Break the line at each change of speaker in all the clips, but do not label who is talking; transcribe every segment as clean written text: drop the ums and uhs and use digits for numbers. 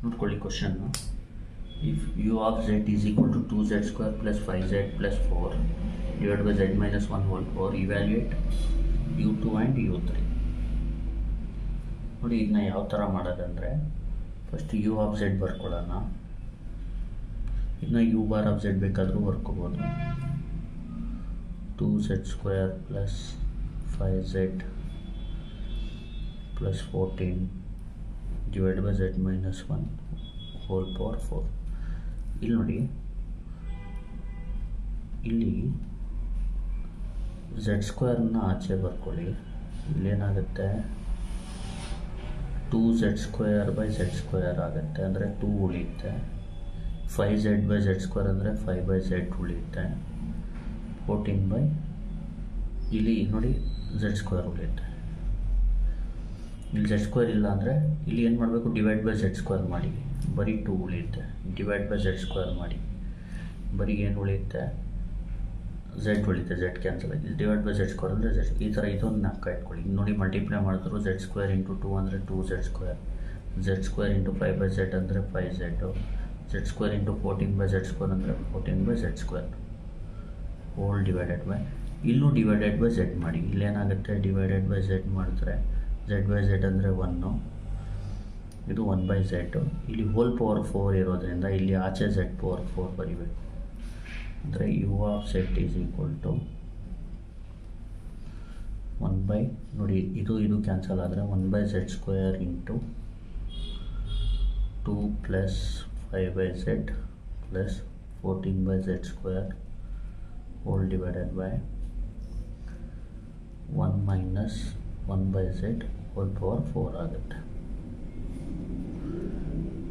ನೋಡ್ಕೊಳ್ಳಿ question. If you of z is equal to 2z² plus 5z plus 4 divide by z minus 1 whole power evaluate u2 and u3. ನೋಡಿ ಇದನ್ನ ಯಾವ ಥರ ಮಾಡೋದಂದರೆ first you of z ಬರ್ಕೊಳ್ಳೋಣ. ಇನ್ನು you bar of z ಬೇಕಾದರೂ ಬರ್ಕೋಬೋದು. 2z² plus 5z plus 14 divide by z minus 1 whole power 4. ಇಲ್ಲಿ ನೋಡಿ, ಇಲ್ಲಿ z² ಆಚೆ ಬರ್ಕೊಳ್ಳಿ. ಇಲ್ಲೇನಾಗುತ್ತೆ, 2z² ಬೈ z² ಆಗುತ್ತೆ, ಅಂದರೆ 2 ಉಳಿಯುತ್ತೆ. 5z ಬೈ z² ಅಂದರೆ 5/z ಉಳಿಯುತ್ತೆ. 14 ಬೈ ಇಲ್ಲಿ ನೋಡಿ z² ಉಳಿಯುತ್ತೆ. ಇಲ್ಲಿ z² ಇಲ್ಲ ಅಂದರೆ ಇಲ್ಲಿ ಏನು ಮಾಡಬೇಕು, ಡಿವೈಡ್ ಬೈ z² ಮಾಡಿ, ಬರೀ 2 ಉಳಿಯುತ್ತೆ. ಡಿವೈಡ್ ಬೈ z² ಮಾಡಿ, ಬರೀ ಏನು ಉಳಿಯುತ್ತೆ, z ಉಳಿಯುತ್ತೆ. z ಕ್ಯಾನ್ಸಲ್ ಆಗಿದೆ. ಡಿವೈಡ್ ಬೈ z² ಅಂದರೆ z. ಈ ಥರ ಇದೊಂದು ನಾಲ್ಕು ಇಟ್ಕೊಳ್ಳಿ. ನೋಡಿ ಮಲ್ಟಿಪ್ಲೈ ಮಾಡಿದ್ರು z² ಇಂಟು 2 ಅಂದರೆ 2z², z² ಇಂಟು 5/z ಅಂದರೆ 5z, z² ಇಂಟು 14/z² ಅಂದರೆ 14/z², ಹೋಲ್ ಡಿವೈಡೆಡ್ ಬೈ, ಇಲ್ಲೂ ಡಿವೈಡೆಡ್ ಬೈ z ಮಾಡಿ. ಇಲ್ಲೇನಾಗುತ್ತೆ, ಡಿವೈಡೆಡ್ ಬೈ z ಮಾಡಿದ್ರೆ z/z ಅಂದರೆ 1, ಇದು 1/z. ಇಲ್ಲಿ ಹೋಲ್ ಪವರ್ 4 ಇರೋದ್ರಿಂದ ಇಲ್ಲಿ ಆಚೆ z⁴ ಬರೀಬೇಕು. ಅಂದರೆ you of z is equal to 1 ನೋಡಿ ಇದು ಕ್ಯಾನ್ಸಲ್ ಆದರೆ 1/z² into 2 plus 5/z plus 14/z² whole divided by 1 minus 1/z whole power 4 ಆಗುತ್ತೆ.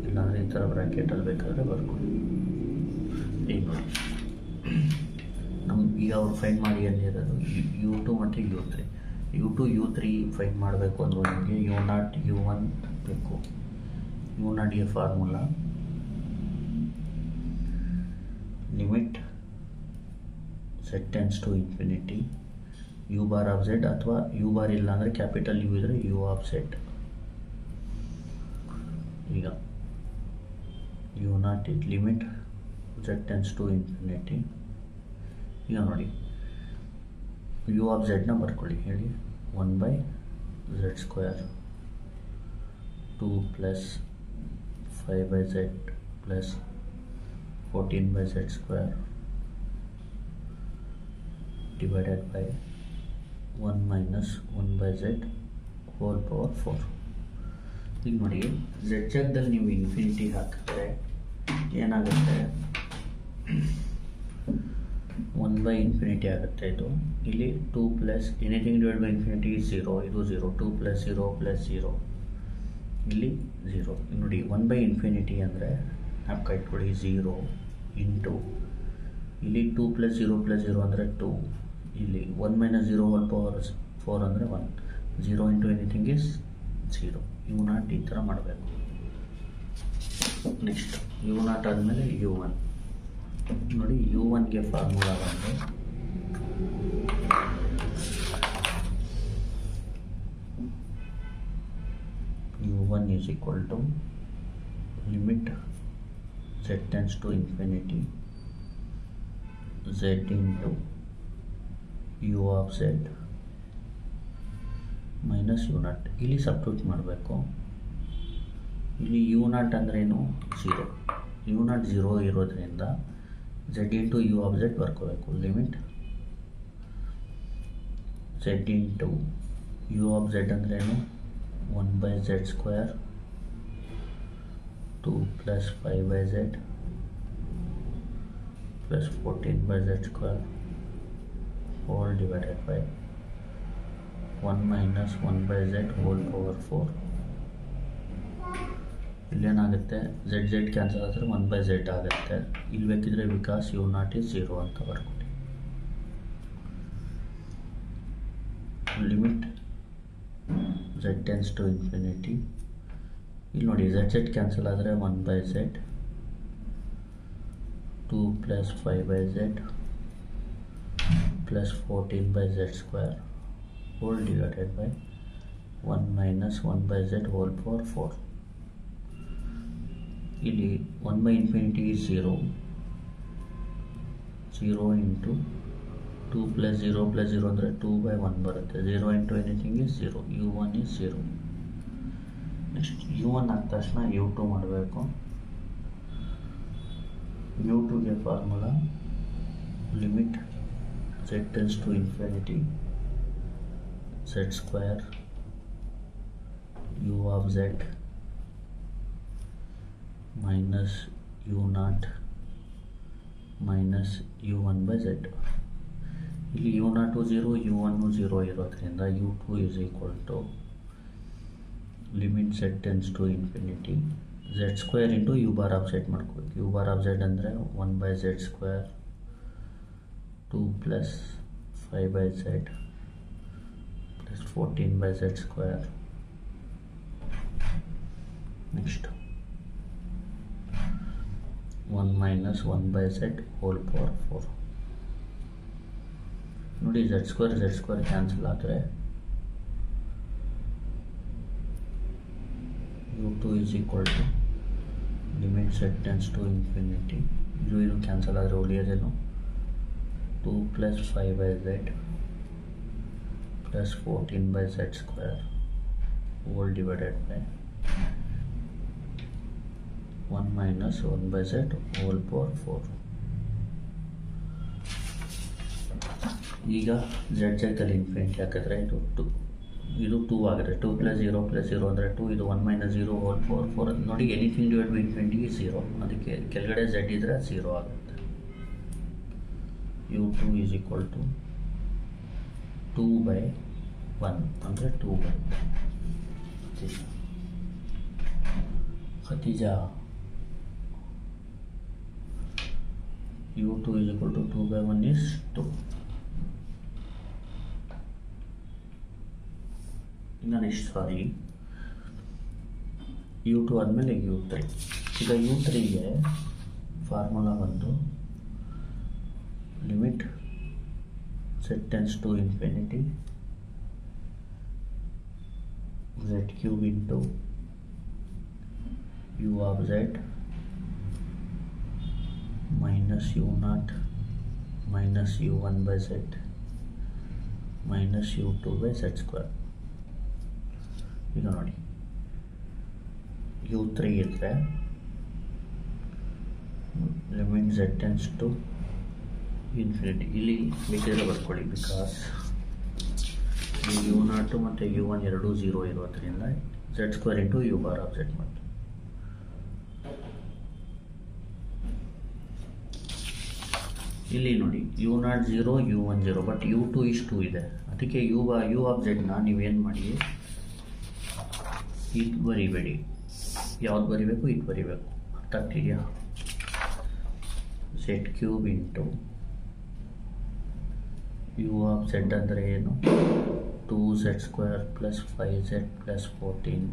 ಇಲ್ಲಾಂದರೆ ಈ ಥರ ಬ್ರ್ಯಾಕೆಟಲ್ಲಿ ಬೇಕಾದರೆ ಬರ್ಕೊಳ್ಳಿ. ಈಗ ನೋಡಿ, ಈಗ ಅವ್ರು ಫೈಂಡ್ ಮಾಡಿ ಎಲ್ಲಿರೋದು u2 ಮತ್ತು u3. u2 u3 ಫೈಂಡ್ ಮಾಡಬೇಕು ಅಂದ್ರೆ ನಮಗೆ u0 u1 ಬೇಕು. u0ಗೆ formula limit z tends to infinity u bar of z, ಅಥವಾ u ಬಾರ್ ಇಲ್ಲ ಅಂದರೆ ಕ್ಯಾಪಿಟಲ್ U ಇದ್ರೆ u ಆಫ್ z. ಈಗ u0 limit z tends to infinity. ಈಗ ನೋಡಿ u ಆಫ್ z ಬರ್ಕೊಳ್ಳಿ. ಹೇಳಿ 1/z² 2 plus 5/z plus 14/z² divided by 1 minus 1/z whole power 4. ಈಗ ನೋಡಿ, z ಜಾಗದಲ್ಲಿ ನೀವು ಇನ್ಫಿನಿಟಿ ಹಾಕಿದ್ರೆ ಏನಾಗುತ್ತೆ, 1/∞ ಆಗುತ್ತೆ. ಇದು ಇಲ್ಲಿ 2 plus anything divide by infinity 0, ಇದು 0, 2 ಪ್ಲಸ್ 0 ಪ್ಲಸ್ 0, ಇಲ್ಲಿ 0. ನೋಡಿ 1/∞ ಅಂದರೆ ನಾಲ್ಕು ಇಟ್ಕೊಳ್ಳಿ, 0 ಇಂಟು ಇಲ್ಲಿ 2 ಪ್ಲಸ್ 0 ಪ್ಲಸ್ 0 ಅಂದರೆ 2, ಇಲ್ಲಿ 1 ಮೈನಸ್ 0 ಹೋಲ್ ಪವರ್ 4 ಅಂದರೆ 1, 0 ಇಂಟು ಎನಿಥಿಂಗ್ ಇಸ್ 0. u0 ಈ ಥರ ಮಾಡಬೇಕು. ನೆಕ್ಸ್ಟ್ u0 ಆದಮೇಲೆ u1. ನೋಡಿ u1ಗೆ ಫಾರ್ಮುಲಾ ಬಂದು u1 is equal to limit z tends to infinity z into u of z minus u0. ಇಲ್ಲಿ ಸಬ್ಸ್ಟಿಟ್ಯೂಟ್ ಮಾಡಬೇಕು. ಇಲ್ಲಿ u0 ಅಂದ್ರೇನು, 0. u0 0 ಇರೋದ್ರಿಂದ z into u of z ಬರ್ಕೋಬೇಕು. Limit z into u of z ಅಂದ್ರೇನು, 1/z² 2 plus 5/z plus 14/z² whole divided by 1 minus 1/z whole power 4. ಇಲ್ಲೇನಾಗುತ್ತೆ, z cancel ಆದರೆ 1/z ಆಗುತ್ತೆ. ಇಲ್ಲಿ ಬೇಕಿದ್ರೆ ಬಿಕಾಸ್ u0 is 0 ಅಂತ ಬರ್ಕೊಳ್ಳಿ. Limit z tends to infinity. ಇಲ್ಲಿ ನೋಡಿ z ಕ್ಯಾನ್ಸಲ್ ಆದರೆ 1/z 2 plus 5/z plus 14/z² whole divided by 1 minus 1/z whole power 4. ಇಲ್ಲಿ 1/∞ is 0. 0 into 2 plus 0 plus 0 ಅಂದರೆ 2/1 ಬರುತ್ತೆ. 0 into anything is 0. u1 is 0. Next u1 ಆದ ತಕ್ಷಣ u2 ಮಾಡಬೇಕು. u2ಗೆ formula limit z tends to infinity z square u of z minus u0 minus u1 by z. ಇಲ್ಲಿ u0 0 u1 0 ಇರೋದ್ರಿಂದ u2 is equal to limit z tends to infinity z square into u bar of z ಮಾಡ್ಕೋಬೇಕು. u bar of z ಅಂದರೆ 1 by z square 2 plus 5 by z plus 14 by z square. Next 1 minus 1 by z whole power 4. ನೋಡಿ z square cancel ಆದರೆ u2 is equal to limit z tends to infinity. ಇದು cancel ಆದರೆ ಉಳಿಯೋದೇನು 2 plus 5 by z plus 14 by z square whole divided by 1 minus 1 by z whole power 4. ಈಗ z ಅಲ್ಲಿ infinity ಹಾಕಿದ್ರೆ ಇದು 2 ಆಗುತ್ತೆ. 2 plus 0 plus 0 ಅಂದರೆ 2. ಇದು 1 minus 0 whole power 4. ನೋಡಿ anything divide by infinity is 0. ಅದಕ್ಕೆ ಕೆಳಗಡೆ z ಇದ್ರೆ 0 ಆಗುತ್ತೆ. u2 is equal to 2/1 ಅಂದರೆ 2 ಬರುತ್ತೆ. ಖತೀಜಾ u2 is equal to 2/1 is 2. ಇನ್ನು ನೆಕ್ಸ್ಟ್ u2 ಆದಮೇಲೆ u3. ಈಗ u3ಗೆ ಫಾರ್ಮುಲಾ ಒಂದು limit z tends to infinity z cube into u of z minus u0 minus u1 by z minus u2 by z square. ಈಗ ನೋಡಿ u3 ಇದ್ದರೆ limit z tends to infinity. ಇಲ್ಲಿ ಬೇಕಿದ್ರೆ ಬರ್ಕೊಳ್ಳಿ, because u0 ಮತ್ತು u1 ಎರಡೂ 0 ಇರೋದ್ರಿಂದ z square into u bar of z ಮಾಡಿ. ಇಲ್ಲಿ ನೋಡಿ u0 0 u1 0 but u2 is 2 ಇದೆ. ಅದಕ್ಕೆ u ಆಫ್ z ನೀವೇನು ಮಾಡಿ ಇದು ಬರಿಬೇಡಿ. ಯಾವ್ದು ಬರಿಬೇಕು ಇದು ಬರಿಬೇಕು. ಅರ್ಥ ಆಗ್ತಿದೆಯಾ? z cube into u of z ಅಂದರೆ ಏನು 2z square plus 5z plus 14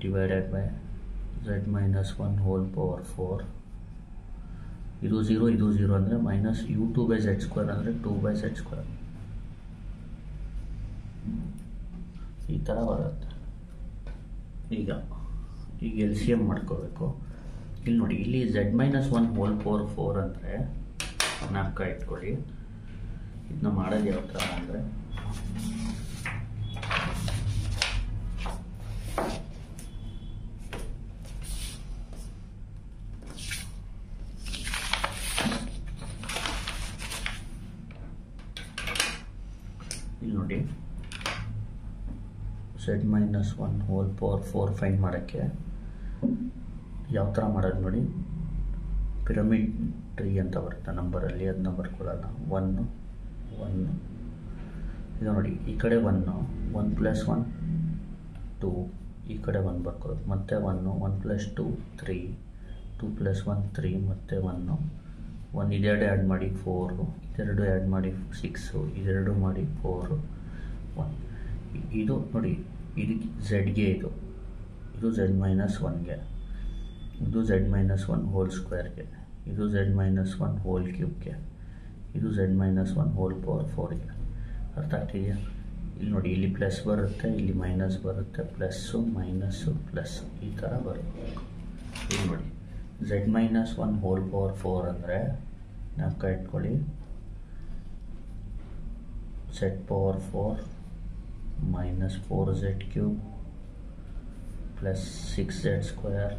divided by z minus 1 whole power 4. ಇದು 0 ಇದು 0 ಅಂದರೆ minus u2 by z square ಅಂದರೆ 2 ಬೈ z ಸ್ಕ್ವೇರ್. ಈ ಥರ ಬರುತ್ತೆ. ಈಗ ಎಲ್ ಸಿ ಎಮ್ ಮಾಡ್ಕೋಬೇಕು. ಇಲ್ಲಿ ನೋಡಿ, ಇಲ್ಲಿ z ಮೈನಸ್ 1 ಹೋಲ್ ಪವರ್ 4 ಅಂದರೆ ಜ್ಞಾಪಕ ಇಟ್ಕೊಳ್ಳಿ. ಇದನ್ನ ಮಾಡೋದು ಯಾವ ಥರ ಅಂದರೆ ಇಲ್ಲಿ ನೋಡಿ z minus 1 whole power 4 find ಮಾಡೋಕ್ಕೆ ಯಾವ ಥರ ಮಾಡೋದು ನೋಡಿ. ಪಿರಮಿಡ್ ಟ್ರೀ ಅಂತ ಬರುತ್ತೆ ನಂಬರಲ್ಲಿ, ಅದನ್ನ ಬರ್ಕೊಳ್ಳೋಣ. 1 1 ಇದು ನೋಡಿ, ಈ ಕಡೆ 1 1 ಪ್ಲಸ್ 1 2, ಈ ಕಡೆ 1 ಬರ್ಕೊಳ್ಳೋದು, ಮತ್ತೆ 1 1 ಪ್ಲಸ್ 2 3 2 ಪ್ಲಸ್ 1 3 ಮತ್ತೆ 1 ಇದೆರಡು ಆ್ಯಡ್ ಮಾಡಿ 4, ಇದೆರಡು ಆ್ಯಡ್ ಮಾಡಿ 6, ಇದೆರಡು ಮಾಡಿ 4 1. ಇದು ನೋಡಿ, ಇದಕ್ಕೆ ಝೆಡ್ಗೆ ಇದು z ಮೈನಸ್ 1ಗೆ, ಇದು z ಮೈನಸ್ 1 ಹೋಲ್ ಸ್ಕ್ವೇರ್ಗೆ, ಇದು z ಮೈನಸ್ 1 ಹೋಲ್ ಕ್ಯೂಬ್ಗೆ, ಇದು z ಮೈನಸ್ 1 ಹೋಲ್ ಪವರ್ 4ಗೆ. ಅರ್ಥ ಆಗ್ತಿದೆಯಾ? ಇಲ್ಲಿ ನೋಡಿ, ಇಲ್ಲಿ ಪ್ಲಸ್ ಬರುತ್ತೆ, ಇಲ್ಲಿ ಮೈನಸ್ ಬರುತ್ತೆ, ಪ್ಲಸ್ಸು ಮೈನಸ್ಸು ಪ್ಲಸ್ ಈ ಥರ ಬರುತ್ತೆ. ಇಲ್ಲಿ ನೋಡಿ z-1 ಹೋಲ್ ಪವರ್ 4 ಅಂದರೆ ಜ್ಞಾಪಕ ಇಟ್ಕೊಳ್ಳಿ, z power 4 minus 4z³ plus 6z²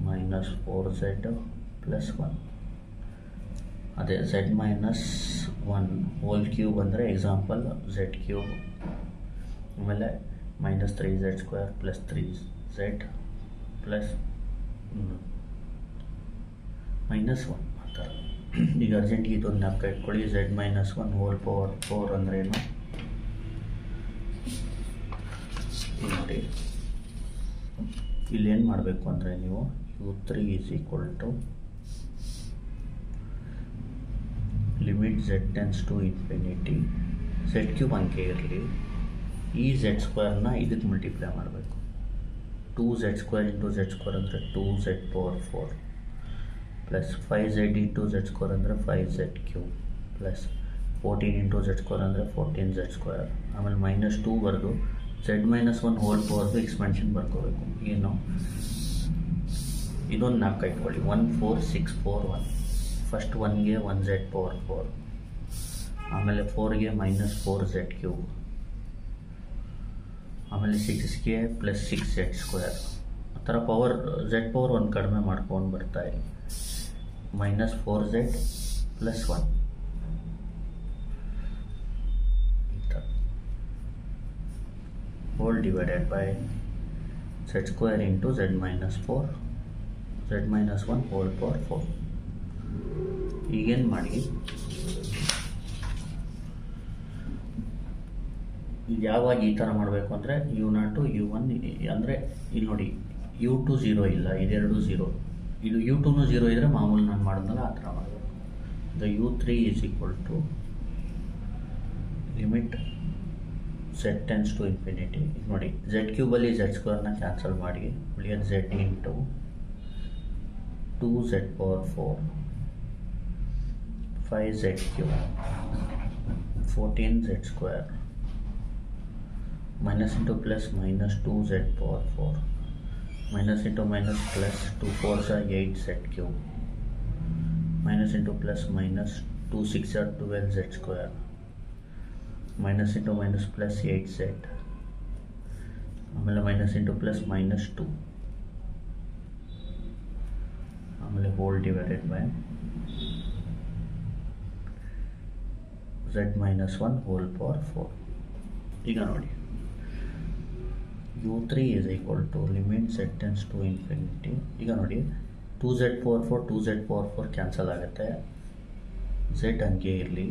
minus 4z plus 1. ಅದೇ z-1 ಹೋಲ್ ಕ್ಯೂಬ್ ಅಂದರೆ ಎಕ್ಸಾಂಪಲ್ z³ ಆಮೇಲೆ minus 3z² plus 3z plus minus 1 ಆ ಥರ. ಈಗ ಅರ್ಜೆಂಟಿಗೆ ಇದೊಂದು ಜ್ಞಾಪಕ ಇಟ್ಕೊಳ್ಳಿ, z-1 ಹೋಲ್ ಪವರ್ 4 ಅಂದ್ರೇನು ನೋಡಿ. ಇಲ್ಲೇನು ಮಾಡಬೇಕು ಅಂದರೆ ನೀವು u3 is equal to limit z tends to infinity, z³ ಅಂಕೆ ಇರಲಿ, ಈ z² ಇದಕ್ಕೆ ಮಲ್ಟಿಪ್ಲೈ ಮಾಡಬೇಕು. 2z² ಇಂಟು z² ಅಂದರೆ 2z power 4 plus 5z into z² ಅಂದರೆ 5z³ ಪ್ಲಸ್ 14 ಇಂಟು z² ಅಂದರೆ 14z². ಆಮೇಲೆ ಮೈನಸ್ 2 ಬರೆದು z-1 ಹೋಲ್ ಪವರ್ದು ಎಕ್ಸ್ಪೆನ್ಷನ್ ಬರ್ಕೋಬೇಕು. ಏನು ಇದೊಂದು ಜ್ಞಾಪಕ ಇಟ್ಕೊಳ್ಳಿ, 1 4 6 4 1. ಫಸ್ಟ್ 1ಗೆ 1z ಪವರ್ 4, ಆಮೇಲೆ 4ಗೆ ಮೈನಸ್ 4z³, ಆಮೇಲೆ 6ಗೆ ಪ್ಲಸ್ 6z². ಆ ಥರ ಪವರ್ z ಪವರ್ 1 ಕಡಿಮೆ ಮಾಡ್ಕೊಂಡು ಬರ್ತಾ ಇದೆ, ಮೈನಸ್ 4z ಪ್ಲಸ್ 1 ಈ ಥರ hole divided by z² into z-4 z-1 hole power 4. ಈಗೇನು ಮಾಡಿ, ಯಾವಾಗ ಈ ಥರ ಮಾಡಬೇಕು ಅಂದರೆ u0 u1 ಅಂದರೆ ಇಲ್ಲಿ ನೋಡಿ u2 0 ಇಲ್ಲ, ಇದೆರಡು 0, ಇದು u2 0 ಇದ್ದರೆ ಮಾಮೂಲಿ ನಾನು ಮಾಡಿದ್ನಲ್ಲ ಆ ಥರ ಮಾಡಬೇಕು. The u3 is equal to limit z tends to infinity. ಈಗ ನೋಡಿ z³ z² ಕ್ಯಾನ್ಸಲ್ ಮಾಡಿ, ಉಳಿಯೋದು z into 2z power 4 5z³ 14z² minus into plus minus 2z power 4 minus into minus plus 2 4s are 8z³ minus into plus minus 2 6 are 12z² minus into minus plus 8z ಆಮೇಲೆ minus into plus minus 2 ಆಮೇಲೆ whole divided by z-1 whole power 4. ಈಗ ನೋಡಿ u3 is equal to limit z tends to infinity. ಈಗ ನೋಡಿ 2z power 4 2z power 4 cancel ಆಗುತ್ತೆ, z ಹಂಗೆ ಇರಲಿ,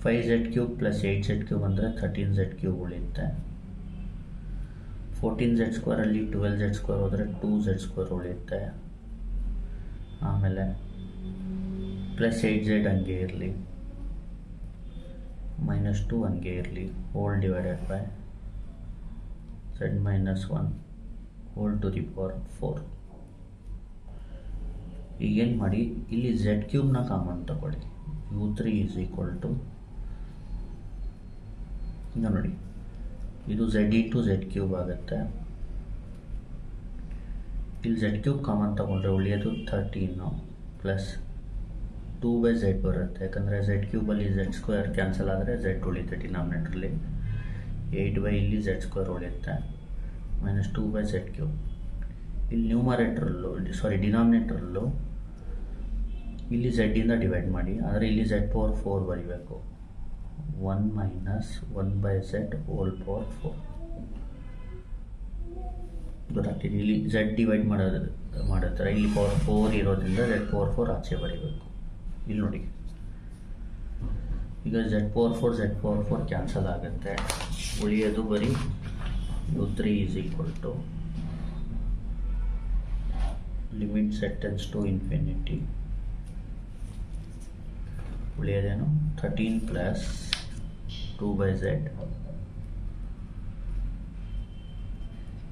5z³ plus 8z³ ಅಂದರೆ 13z³ ಉಳಿಯುತ್ತೆ, 14z² ಅಲ್ಲಿ 12z² ಹೋದರೆ 2z² ಉಳಿಯುತ್ತೆ, ಆಮೇಲೆ ಪ್ಲಸ್ 8z ಹಂಗೆ ಇರಲಿ, ಮೈನಸ್ 2 ಹಂಗೆ ಇರಲಿ, whole divided by z-1 whole to the power 4. ಈಗೇನು ಮಾಡಿ, ಇಲ್ಲಿ z³ ಕಾಮನ್ ತಗೊಳ್ಳಿ, u3 ಈಸ್ ಈಕ್ವಲ್ ಟು, ಈಗ ನೋಡಿ ಇದು z ಇಂಟು z³ ಆಗುತ್ತೆ, ಇಲ್ಲಿ z³ ಕಾಮನ್ ತಗೊಂಡ್ರೆ ಉಳಿಯೋದು 13 ಪ್ಲಸ್ 2/z ಬರುತ್ತೆ, ಯಾಕಂದರೆ z³ z² ಕ್ಯಾನ್ಸಲ್ ಆದರೆ z ಉಳಿಯುತ್ತೆ ಡಿನಾಮಿನೇಟ್ರಲ್ಲಿ, 8 ಇಲ್ಲಿ z² ಉಳಿಯುತ್ತೆ, ಮೈನಸ್ 2/z³. ಇಲ್ಲಿ ನ್ಯೂಮರೇಟ್ರಲ್ಲೂ ಡಿನಾಮಿನೇಟ್ರಲ್ಲೂ ಇಲ್ಲಿ z ಇಂದ ಡಿವೈಡ್ ಮಾಡಿ, ಆದರೆ ಇಲ್ಲಿ z ಪವರ್ 4 ಬರೀಬೇಕು, 1 ಮೈನಸ್ 1/z ಹೋಲ್ ಪವರ್ 4 ಗೊತ್ತಾಗ್ತಿದೆ. ಇಲ್ಲಿ z ಡಿವೈಡ್ ಮಾಡೋದ್ರೆ ಇಲ್ಲಿ ಪವರ್ 4 ಇರೋದ್ರಿಂದ z ಪವರ್ 4 ಆಚೆ ಬರೀಬೇಕು. ಇಲ್ಲಿ ನೋಡಿ ಈಗ z ಪವರ್ 4 ಕ್ಯಾನ್ಸಲ್ ಆಗುತ್ತೆ, ಉಳಿಯೋದು ಬರೀ u3 is equal to limit z tends to infinity, ಉಳಿಯೋದೇನು 13 plus 2/z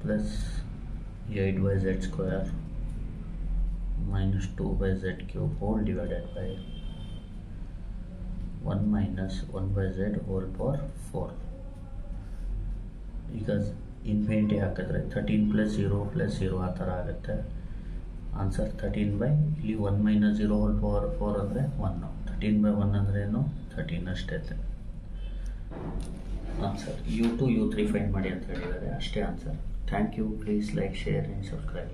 plus 8/z² minus 2/z³ whole divided by 1 minus 1 by z whole power 4. ಈಗ ಇನ್ಫಿನಿಟಿ ಹಾಕಿದ್ರೆ 13 ಪ್ಲಸ್ 0 ಆ ಥರ ಆಗುತ್ತೆ. ಆನ್ಸರ್ 13 ಬೈ ಇಲ್ಲಿ 1 ಮೈನಸ್ 0 ಹೋಲ್ ಪವರ್ 4 ಅಂದರೆ 1. 13 ಬೈ 1 ಅಂದ್ರೇನು 13 ಅಷ್ಟೇ ಇದೆ ಆನ್ಸರ್. U2 U3 ಫೈಂಡ್ ಮಾಡಿ ಅಂತ ಹೇಳಿದ್ದಾರೆ, ಅಷ್ಟೇ answer. Thank you. Please like, share and subscribe.